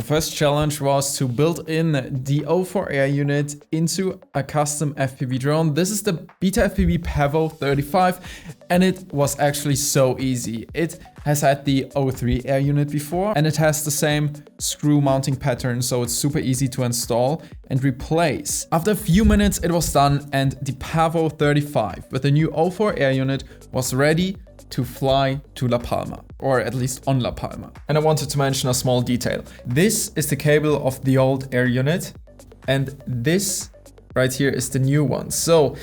first challenge was to build in the O4 air unit into a custom FPV drone. This is the Beta FPV Pavo 35 and it was actually so easy. It has had the O3 air unit before and it has the same screw mounting pattern, so it's super easy to install and replace. After a few minutes it was done and the Pavo 35 with the new O4 air unit was ready to fly to La Palma, or at least on La Palma. And I wanted to mention a small detail. This is the cable of the old air unit and this right here is the new one. So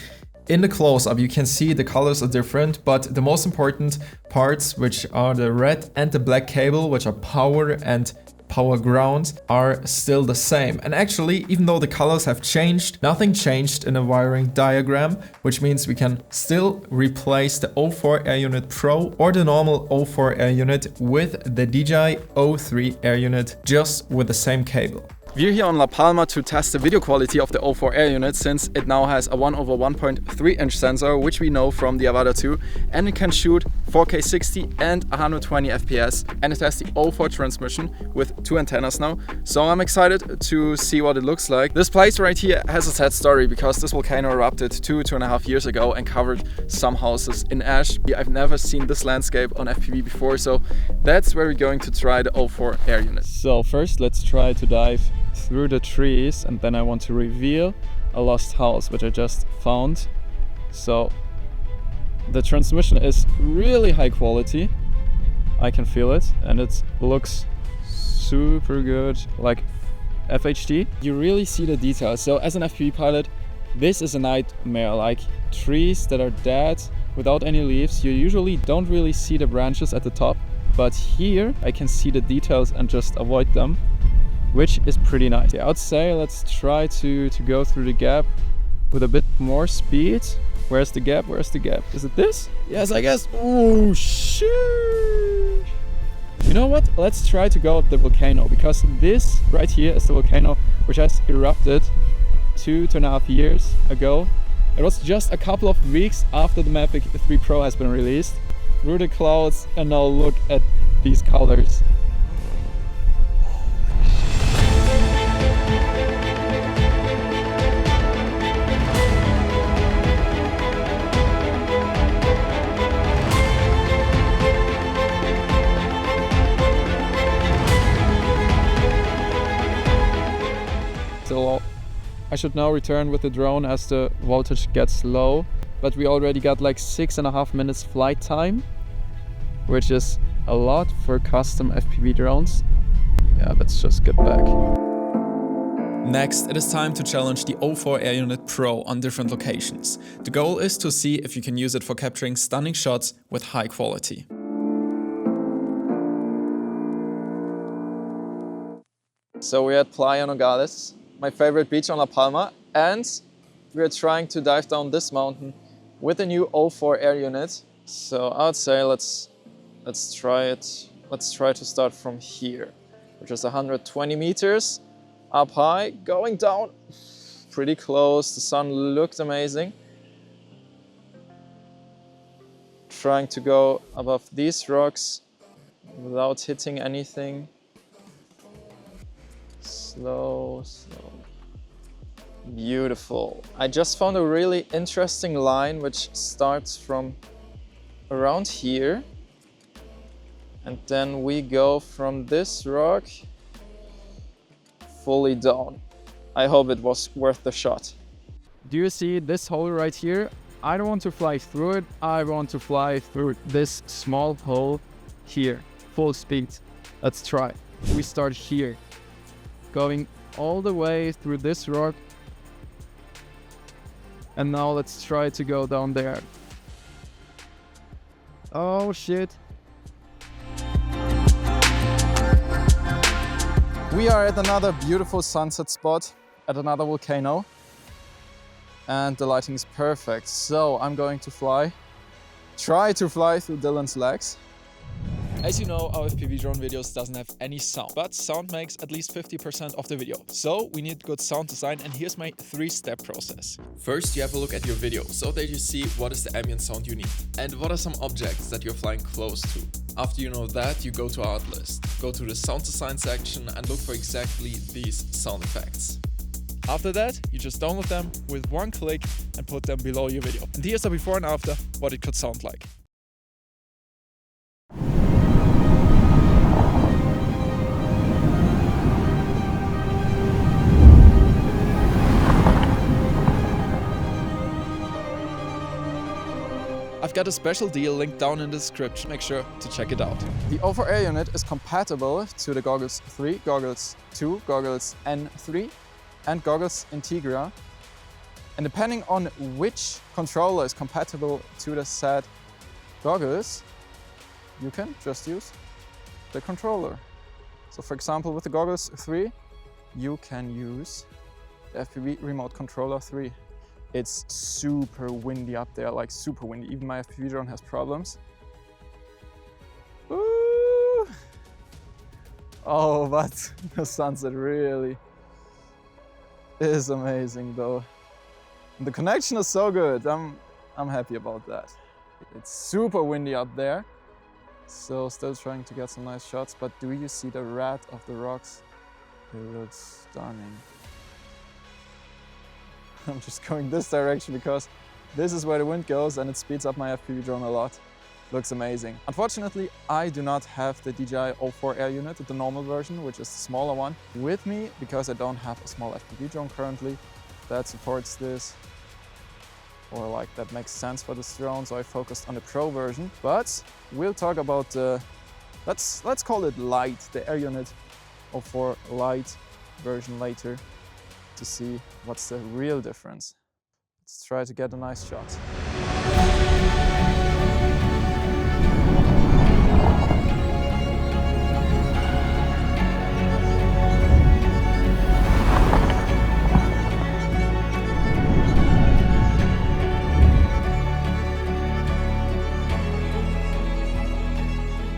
in the close-up you can see the colors are different, but the most important parts, which are the red and the black cable, which are power and power ground, are still the same. And actually, even though the colors have changed, nothing changed in the wiring diagram, which means we can still replace the O4 Air Unit Pro or the normal O4 Air Unit with the DJI O3 Air Unit, just with the same cable. We're here on La Palma to test the video quality of the O4 Air Unit, since it now has a 1/1.3 inch sensor, which we know from the Avata 2, and it can shoot 4K 60 and 120 FPS, and it has the O4 transmission with 2 antennas now. So I'm excited to see what it looks like. This place right here has a sad story because this volcano erupted 2.5 years ago and covered some houses in ash. I've never seen this landscape on FPV before, so that's where we're going to try the O4 Air Unit. So first let's try to dive through the trees, and then I want to reveal a lost house which I just found. So the transmission is really high quality, I can feel it, and it looks super good, like FHD. You really see the details. So as an FPV pilot, this is a nightmare. Like trees that are dead without any leaves, you usually don't really see the branches at the top, but here I can see the details and just avoid them, which is pretty nice. I would say let's try to go through the gap with a bit more speed. Where's the gap? Where's the gap? Is it this? Yes, I guess. Oh, shit. You know what? Let's try to go up the volcano, because this right here is the volcano which has erupted 2.5 years ago. It was just a couple of weeks after the Mavic 3 Pro has been released. Through the clouds, and now look at these colors. So I should now return with the drone as the voltage gets low, but we already got like 6.5 minutes flight time, which is a lot for custom FPV drones. Yeah, let's just get back. Next, it is time to challenge the O4 Air Unit Pro on different locations. The goal is to see if you can use it for capturing stunning shots with high quality. So we're at Playa Nogales, my favorite beach on La Palma, and we're trying to dive down this mountain with the new O4 Air Unit. So I would say let's try it. Let's try to start from here, which is 120 meters up high, going down pretty close. The sun looked amazing. Trying to go above these rocks without hitting anything. Slow, slow. Beautiful. I just found a really interesting line which starts from around here, and then we go from this rock fully down. I hope it was worth the shot. Do you see this hole right here? I don't want to fly through it. I want to fly through this small hole here, full speed. Let's try. We start here, going all the way through this rock. And now let's try to go down there. Oh shit. We are at another beautiful sunset spot at another volcano. And the lighting is perfect. So I'm going to try to fly through Dylan's legs. As you know, our FPV drone videos doesn't have any sound, but sound makes at least 50% of the video. So we need good sound design, and here's my 3-step process. First, you have a look at your video so that you see what is the ambient sound you need and what are some objects that you're flying close to. After you know that, you go to our list, go to the sound design section and look for exactly these sound effects. After that, you just download them with one click and put them below your video. And here's the before and after, what it could sound like. I've got a special deal linked down in the description, make sure to check it out. The O4 Air unit is compatible to the Goggles 3, Goggles 2, Goggles N3 and Goggles Integra. And depending on which controller is compatible to the said goggles, you can just use the controller. So for example, with the Goggles 3, you can use the FPV Remote Controller 3. It's super windy up there, like super windy. Even my FPV drone has problems. Ooh. Oh, but the sunset really is amazing though. And the connection is so good. I'm happy about that. It's super windy up there. So still trying to get some nice shots, but do you see the red of the rocks? It looks stunning. I'm just going this direction because this is where the wind goes and it speeds up my FPV drone a lot. Looks amazing. Unfortunately, I do not have the DJI O4 Air unit, the normal version, which is the smaller one, with me because I don't have a small FPV drone currently that supports this, or like that makes sense for this drone, so I focused on the Pro version. But we'll talk about the, let's call it Lite, the Air unit O4 Lite version later, to see what's the real difference. Let's try to get a nice shot.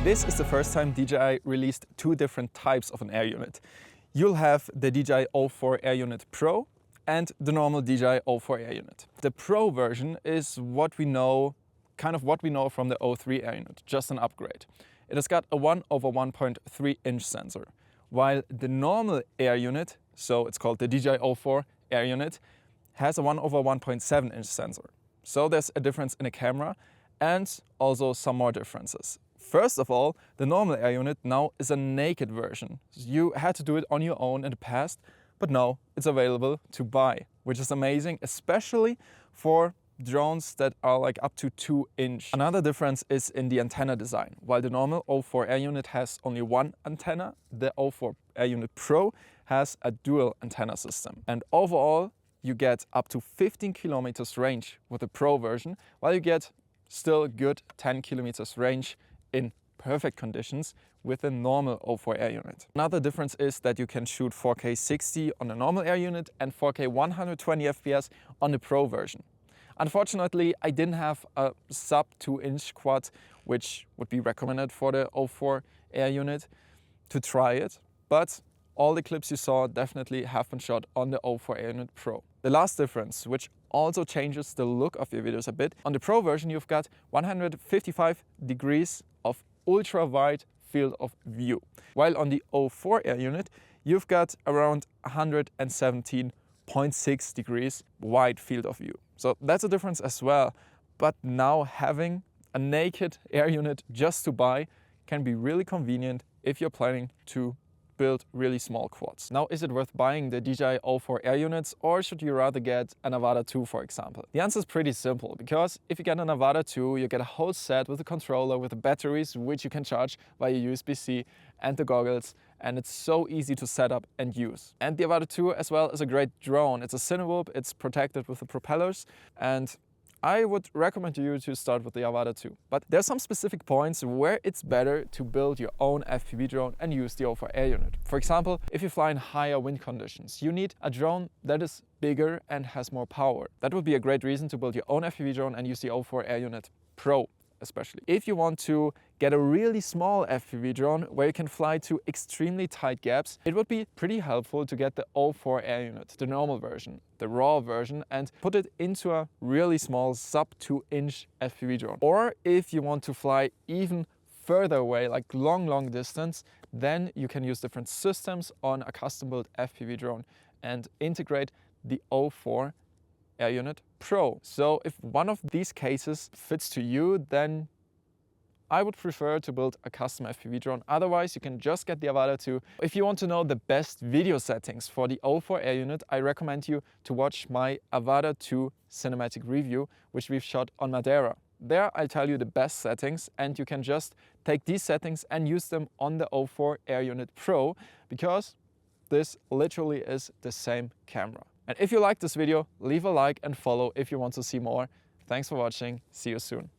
This is the first time DJI released 2 different types of an air unit. You'll have the DJI O4 Air Unit Pro and the normal DJI O4 Air Unit. The Pro version is what we know, kind of what we know from the O3 Air Unit, just an upgrade. It has got a 1/1.3 inch sensor, while the normal Air Unit, so it's called the DJI O4 Air Unit, has a 1/1.7 inch sensor. So there's a difference in the camera and also some more differences. First of all, the normal Air unit now is a naked version. You had to do it on your own in the past, but now it's available to buy, which is amazing, especially for drones that are like up to 2 inch. Another difference is in the antenna design. While the normal O4 Air unit has only one antenna, the O4 Air unit Pro has a dual antenna system. And overall, you get up to 15 kilometers range with the Pro version, while you get still good 10 kilometers range in perfect conditions with the normal O4 Air unit. Another difference is that you can shoot 4K 60 on the normal Air unit and 4K 120 FPS on the Pro version. Unfortunately, I didn't have a sub 2 inch quad, which would be recommended for the O4 Air unit, to try it, but all the clips you saw definitely have been shot on the O4 Air unit Pro. The last difference, which also changes the look of your videos a bit, on the Pro version you've got 155 degrees of ultra wide field of view, while on the O4 Air unit you've got around 117.6 degrees wide field of view. So that's a difference as well, but now having a naked air unit just to buy can be really convenient if you're planning to build really small quads. Now, is it worth buying the DJI O4 Air units, or should you rather get an Avata 2, for example? The answer is pretty simple, because if you get an Avata 2, you get a whole set with a controller, with the batteries, which you can charge via USB-C, and the goggles, and it's so easy to set up and use. And the Avata 2 as well is a great drone. It's a Cinewhoop, it's protected with the propellers, and I would recommend you to start with the Avata 2. But there are some specific points where it's better to build your own FPV drone and use the O4 Air unit. For example, if you fly in higher wind conditions, you need a drone that is bigger and has more power. That would be a great reason to build your own FPV drone and use the O4 Air unit Pro, especially. If you want to get a really small FPV drone where you can fly to extremely tight gaps, it would be pretty helpful to get the 04 air unit, the normal version, the raw version, and put it into a really small sub 2-inch FPV drone. Or if you want to fly even further away, like long distance, then you can use different systems on a custom built FPV drone and integrate the 04 Air Unit Pro. So if one of these cases fits to you, then I would prefer to build a custom FPV drone. Otherwise, you can just get the Avata 2. If you want to know the best video settings for the 04 Air Unit, I recommend you to watch my Avata 2 cinematic review, which we've shot on Madeira. There I tell you the best settings, and you can just take these settings and use them on the 04 Air Unit Pro, because this literally is the same camera. And if you like this video, leave a like and follow if you want to see more. Thanks for watching. See you soon.